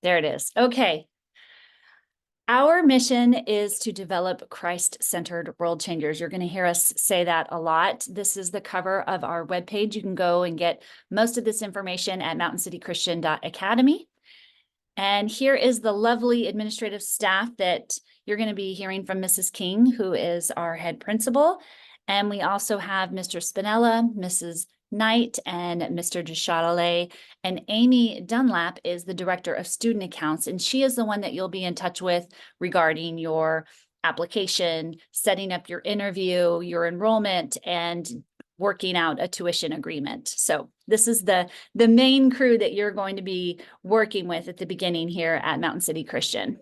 There it is. Okay. Our mission is to develop Christ-centered world changers. You're going to hear us say that a lot. This is the cover of our webpage. You can go and get most of this information at mountaincitychristian.academy. And here is the lovely administrative staff that you're going to be hearing from Mrs. King, who is our head principal. And we also have Mr. Spinella, Mrs. Knight, and Mr. Deschatelet. And Amy Dunlap is the director of student accounts, and she is the one that you'll be in touch with regarding your application, setting up your interview, your enrollment, and working out a tuition agreement. So this is the main crew that you're going to be working with at the beginning here at Mountain City Christian.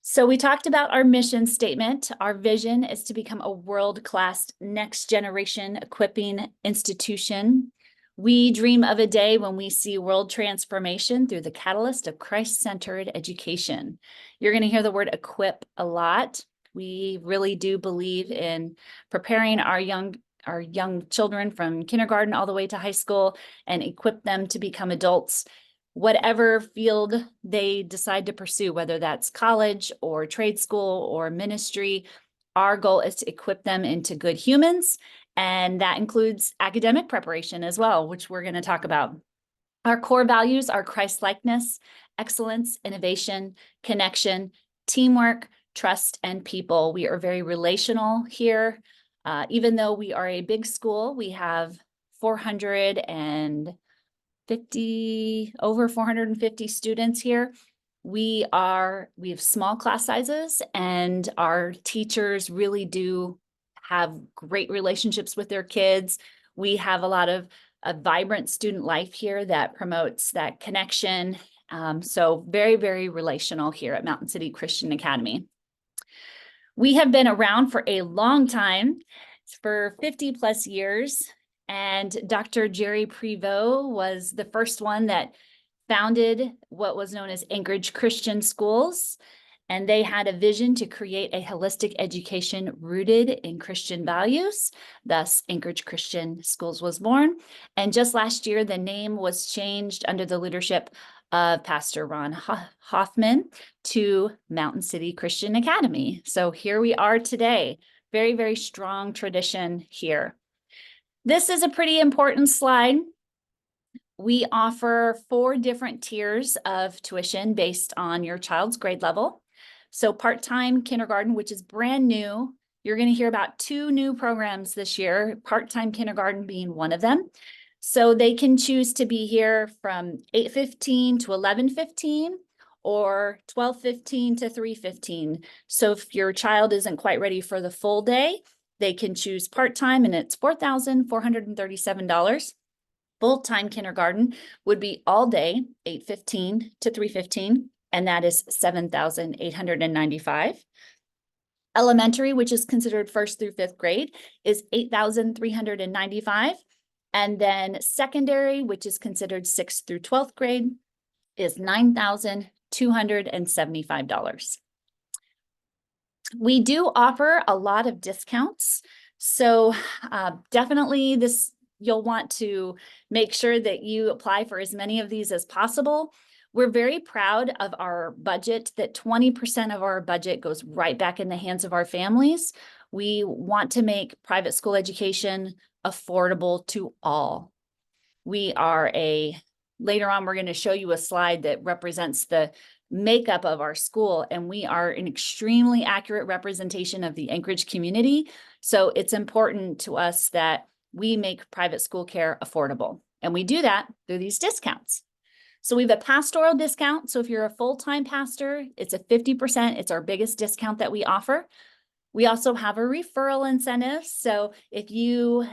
So we talked about our mission statement. Our vision is to become a world-class, next generation equipping institution. We dream of a day when we see world transformation through the catalyst of Christ-centered education. You're going to hear the word equip a lot. We really do believe in preparing our young children from kindergarten all the way to high school and equip them to become adults, whatever field they decide to pursue, whether that's college or trade school or ministry. Our goal is to equip them into good humans, and that includes academic preparation as well, which we're going to talk about. Our core values are Christ-likeness, excellence, innovation, connection, teamwork, trust, and people. We are very relational here. Even though we are a big school, we have over 450 students here. We have small class sizes, and our teachers really do have great relationships with their kids. We have a lot of a vibrant student life here that promotes that connection. So very, very relational here at Mountain City Christian Academy. We have been around for a long time, for 50 plus years. And Dr. Jerry Prevost was the first one that founded what was known as Anchorage Christian Schools. And they had a vision to create a holistic education rooted in Christian values. Thus, Anchorage Christian Schools was born. And just last year, the name was changed under the leadership of Pastor Ron Hoffman to Mountain City Christian Academy. So here we are today. Very, very strong tradition here. This is a pretty important slide. We offer 4 different tiers of tuition based on your child's grade level. So part-time kindergarten, which is brand new. You're going to hear about 2 new programs this year, part-time kindergarten being one of them. So they can choose to be here from 8:15 to 11:15 or 12:15 to 3:15. So if your child isn't quite ready for the full day, they can choose part-time, and it's $4,437. Full-time kindergarten would be all day, 8:15 to 3:15, and that is $7,895. Elementary, which is considered 1st through 5th grade, is $8,395. And then secondary, which is considered 6th through 12th grade, is $9,275. We do offer a lot of discounts. So definitely you'll want to make sure that you apply for as many of these as possible. We're very proud of our budget, that 20% of our budget goes right back in the hands of our families. We want to make private school education affordable to all. Later on, we're going to show you a slide that represents the makeup of our school, and we are an extremely accurate representation of the Anchorage community. So it's important to us that we make private school care affordable, and we do that through these discounts. So we have a pastoral discount. So if you're a full-time pastor, it's a 50%. It's our biggest discount that we offer. We also have a referral incentive. So if you,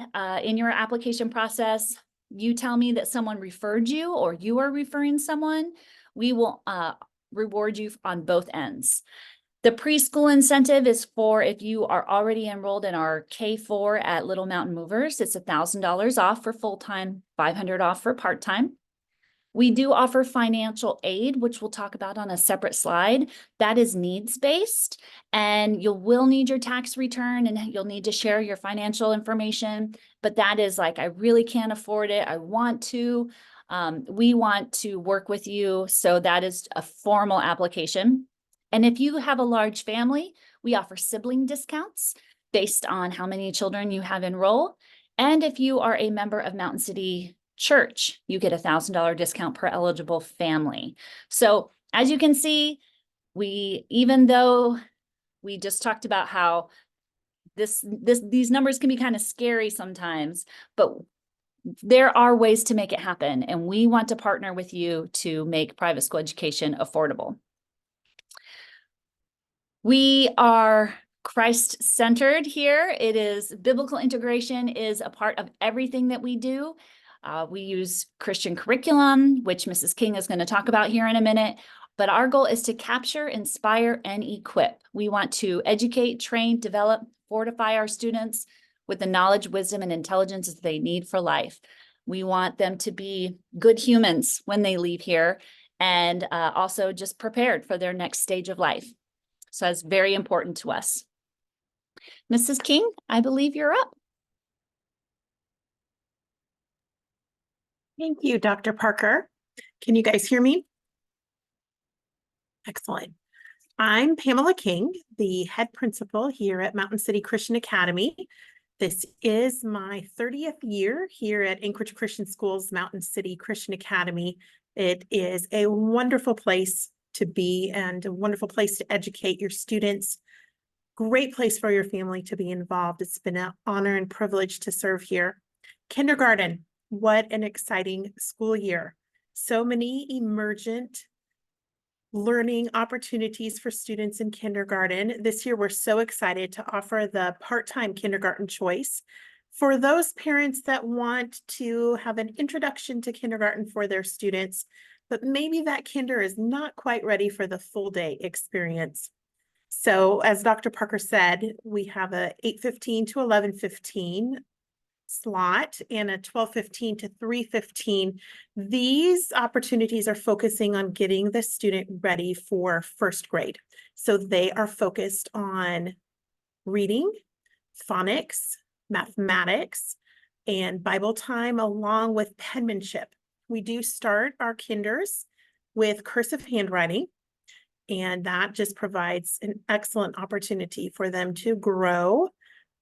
in your application process, you tell me that someone referred you or you are referring someone, we will reward you on both ends. The preschool incentive is for if you are already enrolled in our K4 at Little Mountain Movers. It's $1,000 off for full-time, $500 off for part-time. We do offer financial aid, which we'll talk about on a separate slide. That is needs-based, and you will need your tax return, and you'll need to share your financial information. But that is like, I really can't afford it. I want to. We want to work with you. So that is a formal application. And if you have a large family, we offer sibling discounts based on how many children you have enrolled. And if you are a member of Mountain City Church, you get a $1,000 discount per eligible family. So as you can see, even though we just talked about how these numbers can be kind of scary sometimes, but there are ways to make it happen. And we want to partner with you to make private school education affordable. We are Christ-centered here. Biblical integration is a part of everything that we do. We use Christian curriculum, which Mrs. King is going to talk about here in a minute. But our goal is to capture, inspire, and equip. We want to educate, train, develop, fortify our students with the knowledge, wisdom, and intelligence that they need for life. We want them to be good humans when they leave here, and also just prepared for their next stage of life. So that's very important to us. Mrs. King, I believe you're up. Thank you, Dr. Parker. Can you guys hear me? Excellent. I'm Pamela King, the head principal here at Mountain City Christian Academy. This is my 30th year here at Anchorage Christian Schools, Mountain City Christian Academy. It is a wonderful place to be and a wonderful place to educate your students. Great place for your family to be involved. It's been an honor and privilege to serve here. Kindergarten, what an exciting school year. So many emergent learning opportunities for students in kindergarten. This year, we're so excited to offer the part-time kindergarten choice for those parents that want to have an introduction to kindergarten for their students, but maybe that kinder is not quite ready for the full day experience. So as Dr. Parker said, we have a 8:15 to 11:15 slot and a 12:15 to 3:15. These opportunities are focusing on getting the student ready for first grade. So they are focused on reading, phonics, mathematics, and Bible time, along with penmanship. We do start our kinders with cursive handwriting, and that just provides an excellent opportunity for them to grow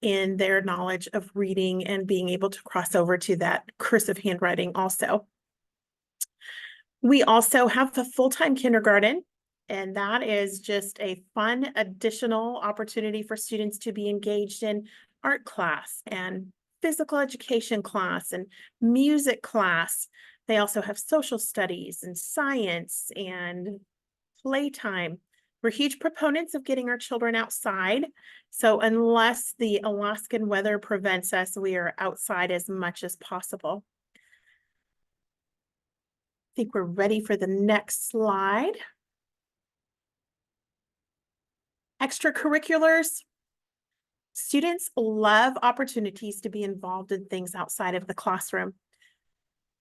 in their knowledge of reading and being able to cross over to that cursive handwriting also. We also have the full-time kindergarten, and that is just a fun additional opportunity for students to be engaged in art class and physical education class and music class. They also have social studies and science and playtime. We're huge proponents of getting our children outside. So unless the Alaskan weather prevents us, we are outside as much as possible. I think we're ready for the next slide. Extracurriculars. Students love opportunities to be involved in things outside of the classroom.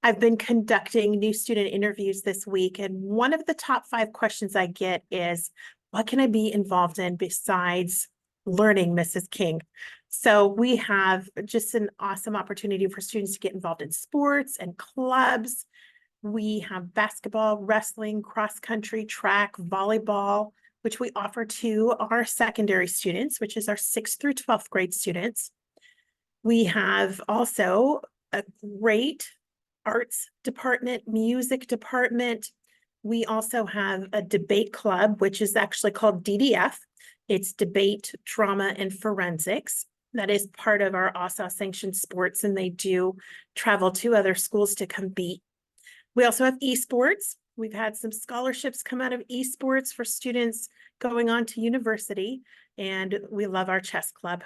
I've been conducting new student interviews this week, and one of the top 5 questions I get is, what can I be involved in besides learning, Mrs. King? So we have just an awesome opportunity for students to get involved in sports and clubs. We have basketball, wrestling, cross country, track, volleyball, which we offer to our secondary students, which is our 6th through 12th grade students. We have also a great arts department, music department. We also have a debate club, which is actually called DDF. It's Debate, Drama, and Forensics. That is part of our ASA sanctioned sports, and they do travel to other schools to compete. We also have esports. We've had some scholarships come out of esports for students going on to university, and we love our chess club.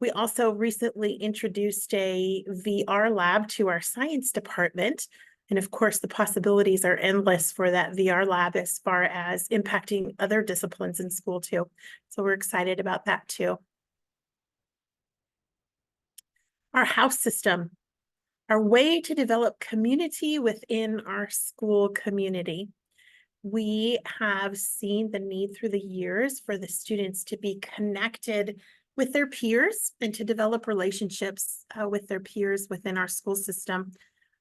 We also recently introduced a VR lab to our science department. And of course, the possibilities are endless for that VR lab as far as impacting other disciplines in school too. So we're excited about that too. Our house system, our way to develop community within our school community. We have seen the need through the years for the students to be connected with their peers and to develop relationships with their peers within our school system.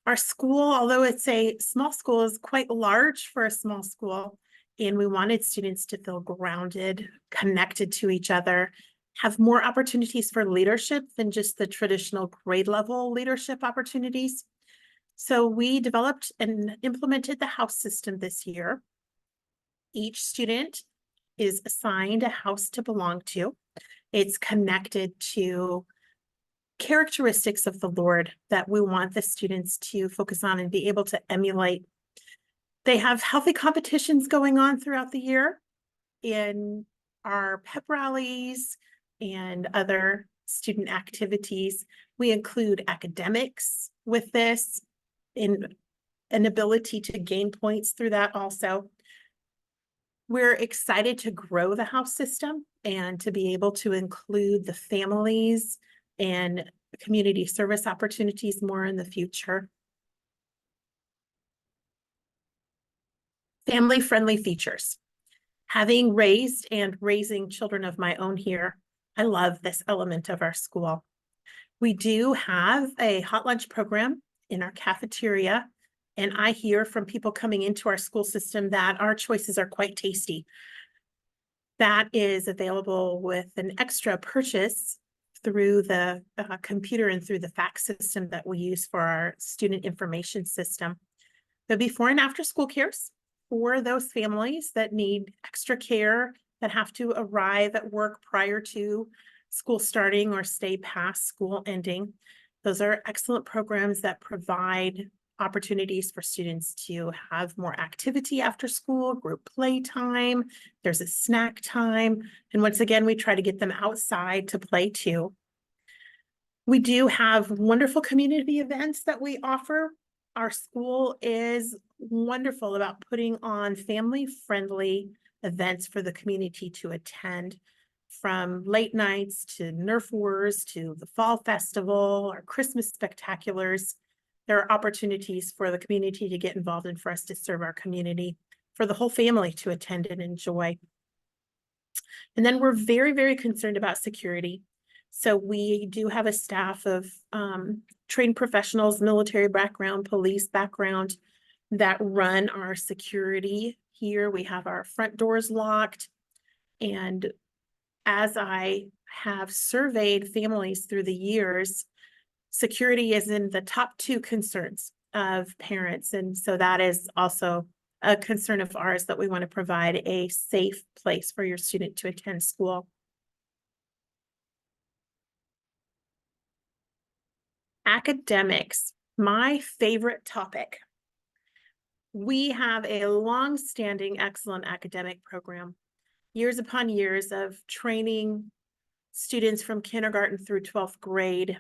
Our school, although it's a small school, is quite large for a small school. And we wanted students to feel grounded, connected to each other, have more opportunities for leadership than just the traditional grade level leadership opportunities. So we developed and implemented the house system this year. Each student is assigned a house to belong to. It's connected to characteristics of the Lord that we want the students to focus on and be able to emulate. They have healthy competitions going on throughout the year in our pep rallies and other student activities. We include academics with this, in an ability to gain points through that also. We're excited to grow the house system and to be able to include the families and community service opportunities more in the future. Family-friendly features. Having raised and raising children of my own here, I love this element of our school. We do have a hot lunch program in our cafeteria, and I hear from people coming into our school system that our choices are quite tasty. That is available with an extra purchase through the computer and through the fax system that we use for our student information system. There'll be before and after school cares for those families that need extra care, that have to arrive at work prior to school starting or stay past school ending. Those are excellent programs that provide opportunities for students to have more activity after school, group play time. There's a snack time. And once again, we try to get them outside to play too. We do have wonderful community events that we offer. Our school is wonderful about putting on family-friendly events for the community to attend, from late nights to Nerf Wars to the Fall Festival or Christmas spectaculars. There are opportunities for the community to get involved and for us to serve our community, for the whole family to attend and enjoy. And then we're very, very concerned about security. So we do have a staff of trained professionals, military background, police background, that run our security here. We have our front doors locked. And as I have surveyed families through the years, security is in the top 2 concerns of parents. And so that is also a concern of ours, that we want to provide a safe place for your student to attend school. Academics, my favorite topic. We have a long-standing excellent academic program, years upon years of training students from kindergarten through 12th grade.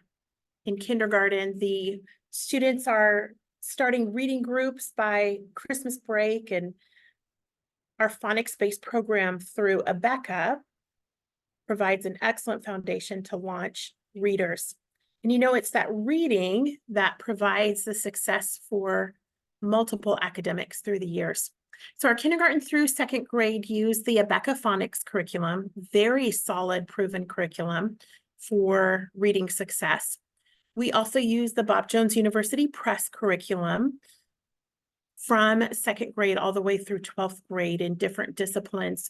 In kindergarten, the students are starting reading groups by Christmas break, and our phonics-based program through Abeka provides an excellent foundation to launch readers. And it's that reading that provides the success for multiple academics through the years. So our kindergarten through 2nd grade use the Abeka phonics curriculum, very solid, proven curriculum for reading success. We also use the Bob Jones University Press curriculum from 2nd grade all the way through 12th grade in different disciplines.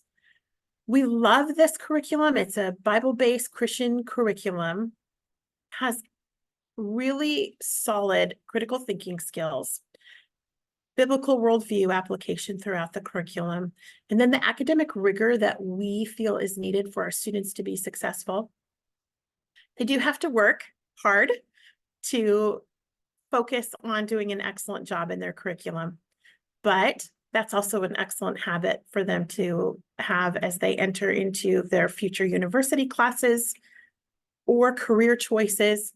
We love this curriculum. It's a Bible-based Christian curriculum, has really solid critical thinking skills, biblical worldview application throughout the curriculum, and then the academic rigor that we feel is needed for our students to be successful. They do have to work hard to focus on doing an excellent job in their curriculum, but that's also an excellent habit for them to have as they enter into their future university classes or career choices.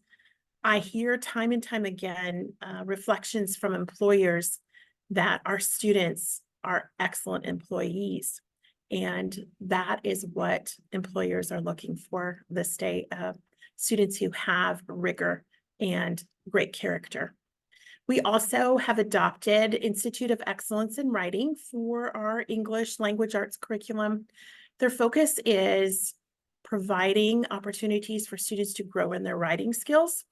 I hear time and time again reflections from employers that our students are excellent employees. And that is what employers are looking for this day, students who have rigor and great character. We also have adopted Institute of Excellence in Writing for our English language arts curriculum. Their focus is providing opportunities for students to grow in their writing skills,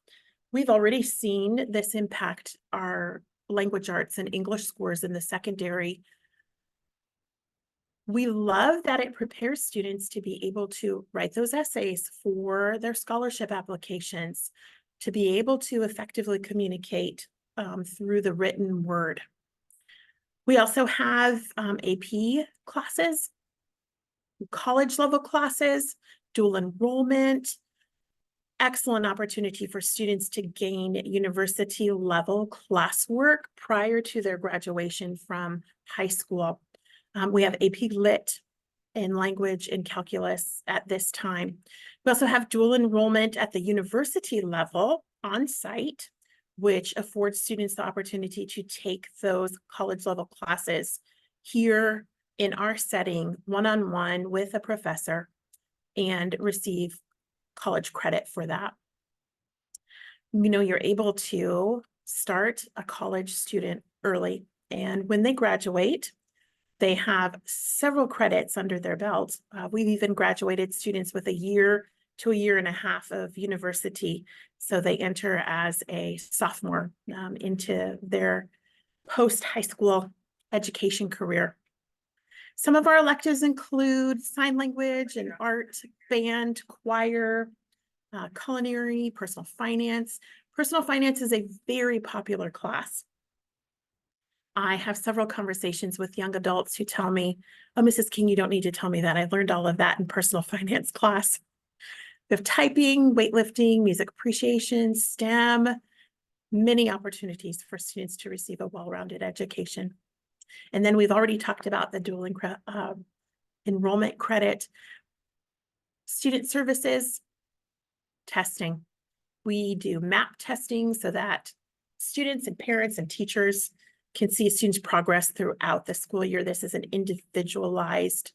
We've already seen this impact our language arts and English scores in the secondary. We love that it prepares students to be able to write those essays for their scholarship applications, to be able to effectively communicate through the written word. We also have AP classes, college level classes, dual enrollment, excellent opportunity for students to gain university level classwork prior to their graduation from high school. We have AP Lit in language and calculus at this time. We also have dual enrollment at the university level on site, which affords students the opportunity to take those college level classes here in our setting, one-on-one with a professor, and receive college credit for that. You're able to start a college student early, and when they graduate, they have several credits under their belt. We've even graduated students with a year to a year and a half of university. So they enter as a sophomore into their post-high school education career. Some of our electives include sign language and art, band, choir, culinary, personal finance. Personal finance is a very popular class. I have several conversations with young adults who tell me, oh, Mrs. King, you don't need to tell me that. I learned all of that in personal finance class. We have typing, weightlifting, music appreciation, STEM, many opportunities for students to receive a well-rounded education. And then we've already talked about the dual enrollment credit, student services, testing. We do MAP testing so that students and parents and teachers can see students' progress throughout the school year. This is an individualized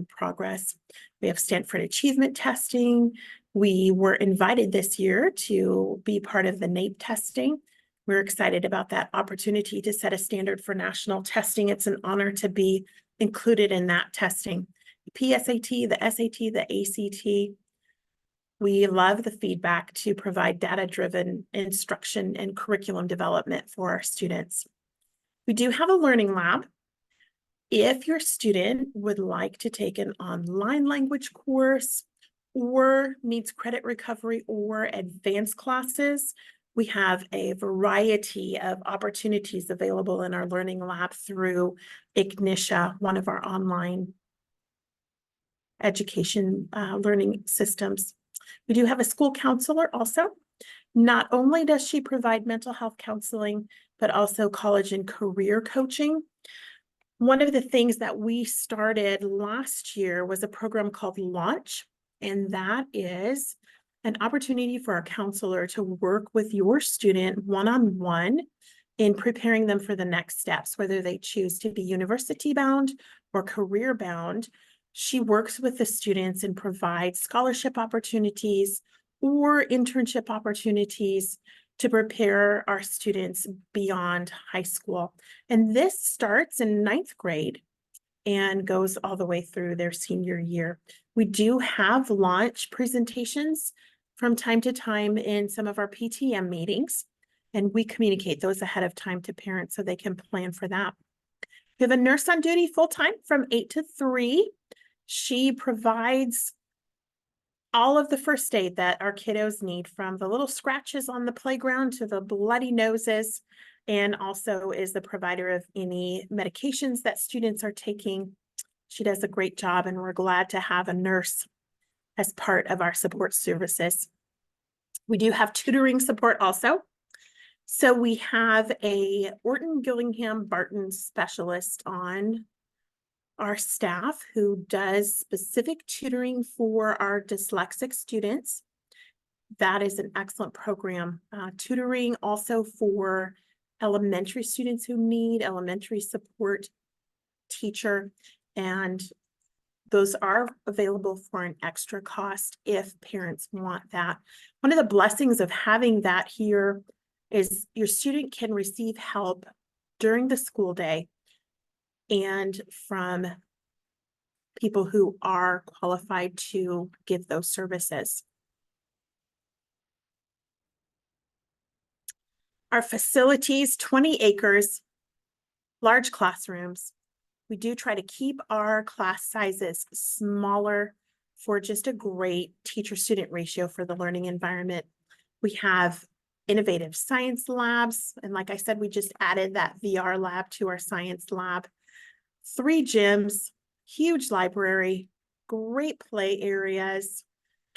progress. We have Stanford achievement testing. We were invited this year to be part of the NAEP testing. We're excited about that opportunity to set a standard for national testing. It's an honor to be included in that testing. PSAT, the SAT, the ACT. We love the feedback to provide data-driven instruction and curriculum development for our students. We do have a learning lab. If your student would like to take an online language course or needs credit recovery or advanced classes, we have a variety of opportunities available in our learning lab through Ignitia, one of our online education learning systems. We do have a school counselor also. Not only does she provide mental health counseling, but also college and career coaching. One of the things that we started last year was a program called Launch, and that is an opportunity for our counselor to work with your student one-on-one in preparing them for the next steps, whether they choose to be university bound or career bound. She works with the students and provides scholarship opportunities or internship opportunities to prepare our students beyond high school. And this starts in 9th grade and goes all the way through their senior year. We do have launch presentations from time to time in some of our PTM meetings, and we communicate those ahead of time to parents so they can plan for that. We have a nurse on duty full-time from 8 to 3. She provides all of the first aid that our kiddos need, from the little scratches on the playground to the bloody noses, and also is the provider of any medications that students are taking. She does a great job, and we're glad to have a nurse as part of our support services. We do have tutoring support also. So we have a Orton Gillingham Barton specialist on our staff who does specific tutoring for our dyslexic students. That is an excellent program. Tutoring also for elementary students who need elementary support teacher, and those are available for an extra cost if parents want that. One of the blessings of having that here is your student can receive help during the school day and from people who are qualified to give those services. Our facilities, 20 acres, large classrooms. We do try to keep our class sizes smaller for just a great teacher-student ratio for the learning environment. We have innovative science labs. And like I said, we just added that VR lab to our science lab. 3 gyms, huge library, great play areas,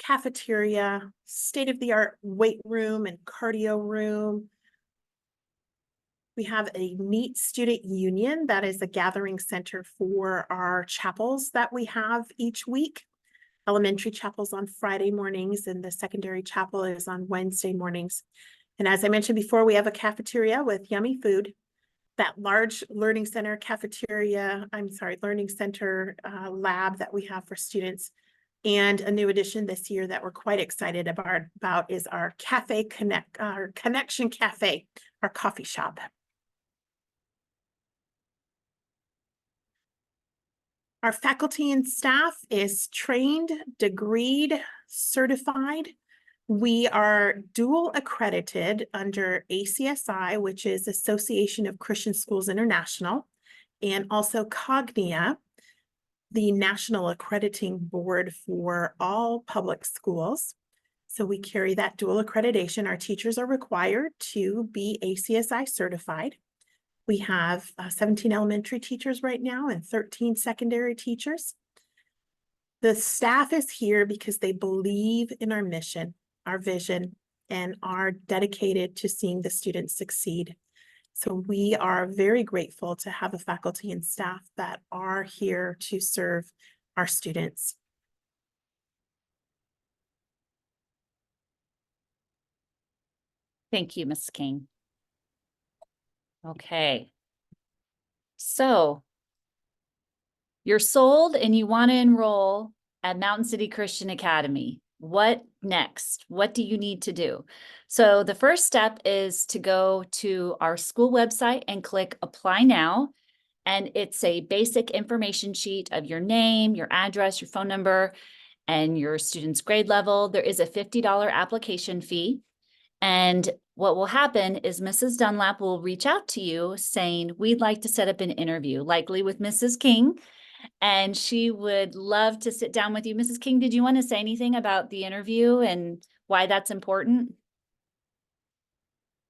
cafeteria, state-of-the-art weight room and cardio room. We have a neat student union that is a gathering center for our chapels that we have each week. Elementary chapels on Friday mornings and the secondary chapel is on Wednesday mornings. And as I mentioned before, we have a cafeteria with yummy food. That large learning center learning center lab that we have for students. And a new addition this year that we're quite excited about is our Connection Cafe, our coffee shop. Our faculty and staff is trained, degreed, certified. We are dual accredited under ACSI, which is Association of Christian Schools International, and also Cognia, the National Accrediting Board for all public schools. So we carry that dual accreditation. Our teachers are required to be ACSI certified. We have 17 elementary teachers right now and 13 secondary teachers. The staff is here because they believe in our mission, our vision, and are dedicated to seeing the students succeed. So we are very grateful to have a faculty and staff that are here to serve our students. Thank you, Ms. King. Okay. So you're sold and you want to enroll at Mountain City Christian Academy. What next? What do you need to do? So the first step is to go to our school website and click Apply Now. And it's a basic information sheet of your name, your address, your phone number, and your student's grade level. There is a $50 application fee. And what will happen is Mrs. Dunlap will reach out to you saying, we'd like to set up an interview, likely with Mrs. King, and she would love to sit down with you. Mrs. King, did you want to say anything about the interview and why that's important?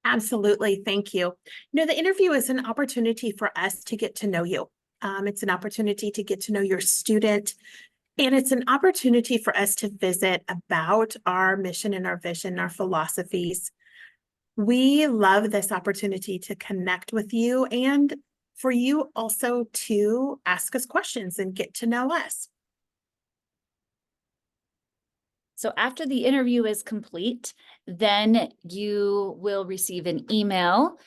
Absolutely. Thank you. The interview is an opportunity for us to get to know you. It's an opportunity to get to know your student. And it's an opportunity for us to visit about our mission and our vision, our philosophies. We love this opportunity to connect with you and for you also to ask us questions and get to know us. So after the interview is complete, then you will receive an email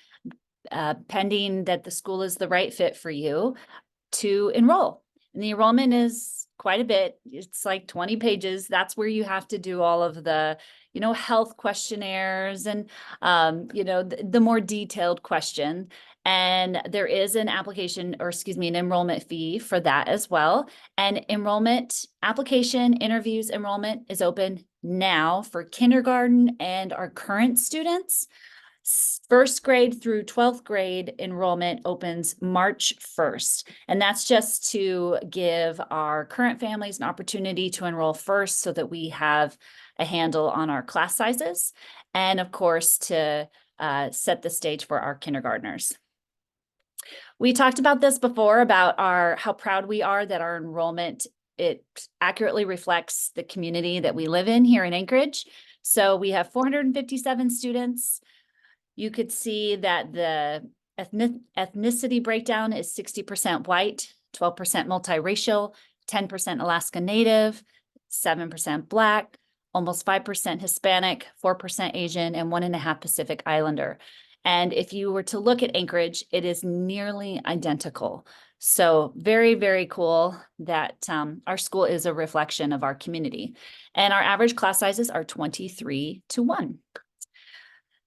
pending that the school is the right fit for you to enroll. And the enrollment is quite a bit. It's like 20 pages. That's where you have to do all of the, health questionnaires and, the more detailed question. And there is an an enrollment fee for that as well. And enrollment application, interviews, enrollment is open now for kindergarten and our current students. First grade through 12th grade enrollment opens March 1st. And that's just to give our current families an opportunity to enroll first so that we have a handle on our class sizes. And of course, to set the stage for our kindergartners. We talked about this before about how proud we are that our enrollment, it accurately reflects the community that we live in here in Anchorage. So we have 457 students. You could see that the ethnicity breakdown is 60% white, 12% multiracial, 10% Alaska Native, 7% Black, almost 5% Hispanic, 4% Asian, and 1.5% Pacific Islander. And if you were to look at Anchorage, it is nearly identical. So very, very cool that our school is a reflection of our community. And our average class sizes are 23:1.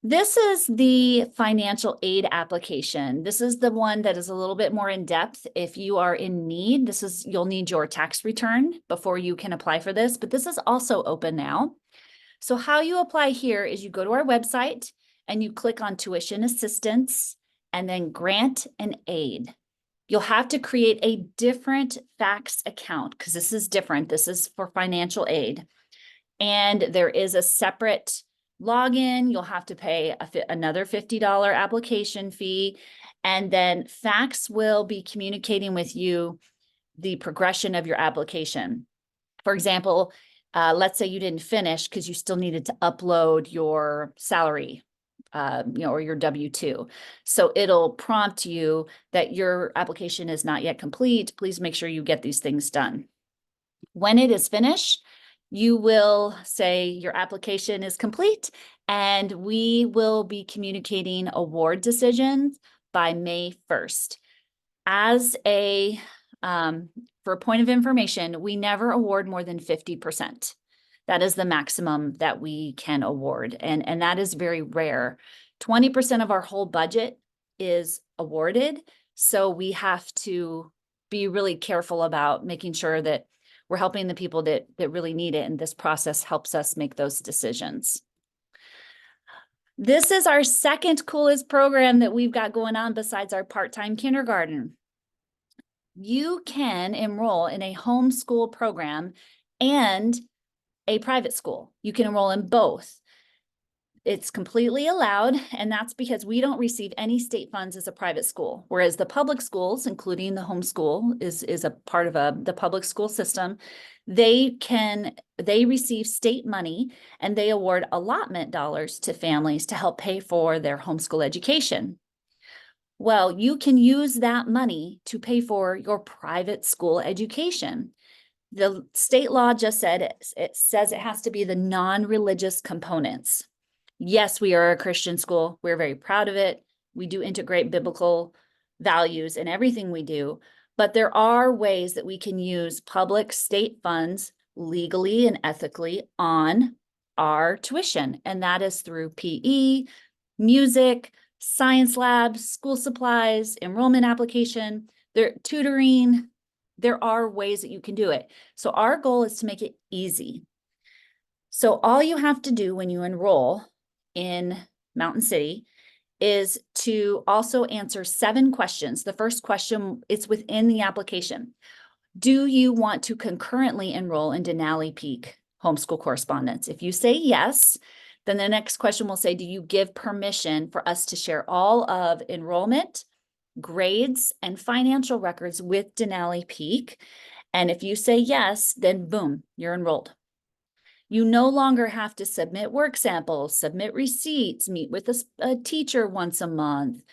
This is the financial aid application. This is the one that is a little bit more in depth. If you are in need, you'll need your tax return before you can apply for this, but this is also open now. So how you apply here is you go to our website and you click on tuition assistance and then grant and aid. You'll have to create a different FACTS account because this is different. This is for financial aid. And there is a separate login. You'll have to pay another $50 application fee. And then FACTS will be communicating with you the progression of your application. For example, let's say you didn't finish because you still needed to upload your salary, or your W-2. So it'll prompt you that your application is not yet complete. Please make sure you get these things done. When it is finished, you will say your application is complete, and we will be communicating award decisions by May 1st. As a for a point of information, we never award more than 50%. That is the maximum that we can award, and that is very rare. 20% of our whole budget is awarded, so we have to be really careful about making sure that we're helping the people that really need it, and this process helps us make those decisions. This is our second coolest program that we've got going on besides our part-time kindergarten. You can enroll in a homeschool program and a private school. You can enroll in both. It's completely allowed, and that's because we don't receive any state funds as a private school, whereas the public schools, including the homeschool, is a part of the public school system. They receive state money, and they award allotment dollars to families to help pay for their homeschool education. Well, you can use that money to pay for your private school education. The state law just said it says it has to be the non-religious components. Yes, we are a Christian school. We're very proud of it. We do integrate biblical values in everything we do, but there are ways that we can use public state funds legally and ethically on our tuition, and that is through PE, music, science labs, school supplies, enrollment application, tutoring. There are ways that you can do it. So our goal is to make it easy. So all you have to do when you enroll in Mountain City is to also answer 7 questions. The first question is within the application. Do you want to concurrently enroll in Denali Peak homeschool correspondence? If you say yes, then the next question will say, do you give permission for us to share all of enrollment, grades, and financial records with Denali Peak? And if you say yes, then boom, you're enrolled. You no longer have to submit work samples, submit receipts, meet with a teacher once a month.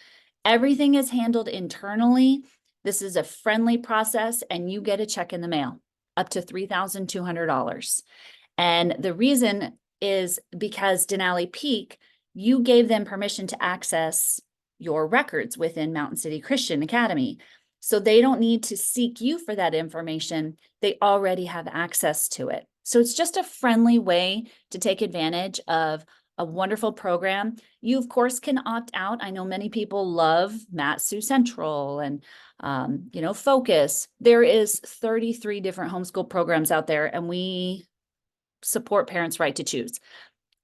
Everything is handled internally. This is a friendly process, and you get a check in the mail up to $3,200. And the reason is because Denali Peak, you gave them permission to access your records within Mountain City Christian Academy. So they don't need to seek you for that information. They already have access to it. So it's just a friendly way to take advantage of a wonderful program. You, of course, can opt out. I know many people love Mat-Su Central and, Focus. There is 33 different homeschool programs out there, and we support parents' right to choose.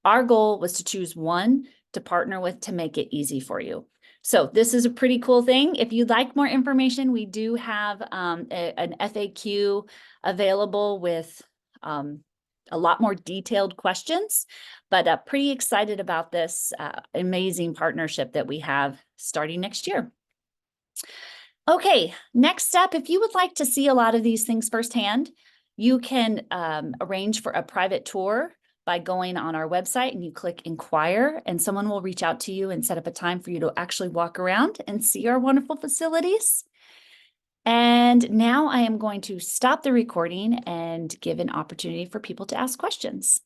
Our goal was to choose one to partner with to make it easy for you. So this is a pretty cool thing. If you'd like more information, we do have an FAQ available with a lot more detailed questions, but pretty excited about this amazing partnership that we have starting next year. Okay, next step, if you would like to see a lot of these things firsthand, you can arrange for a private tour by going on our website and you click inquire, and someone will reach out to you and set up a time for you to actually walk around and see our wonderful facilities. And now I am going to stop the recording and give an opportunity for people to ask questions.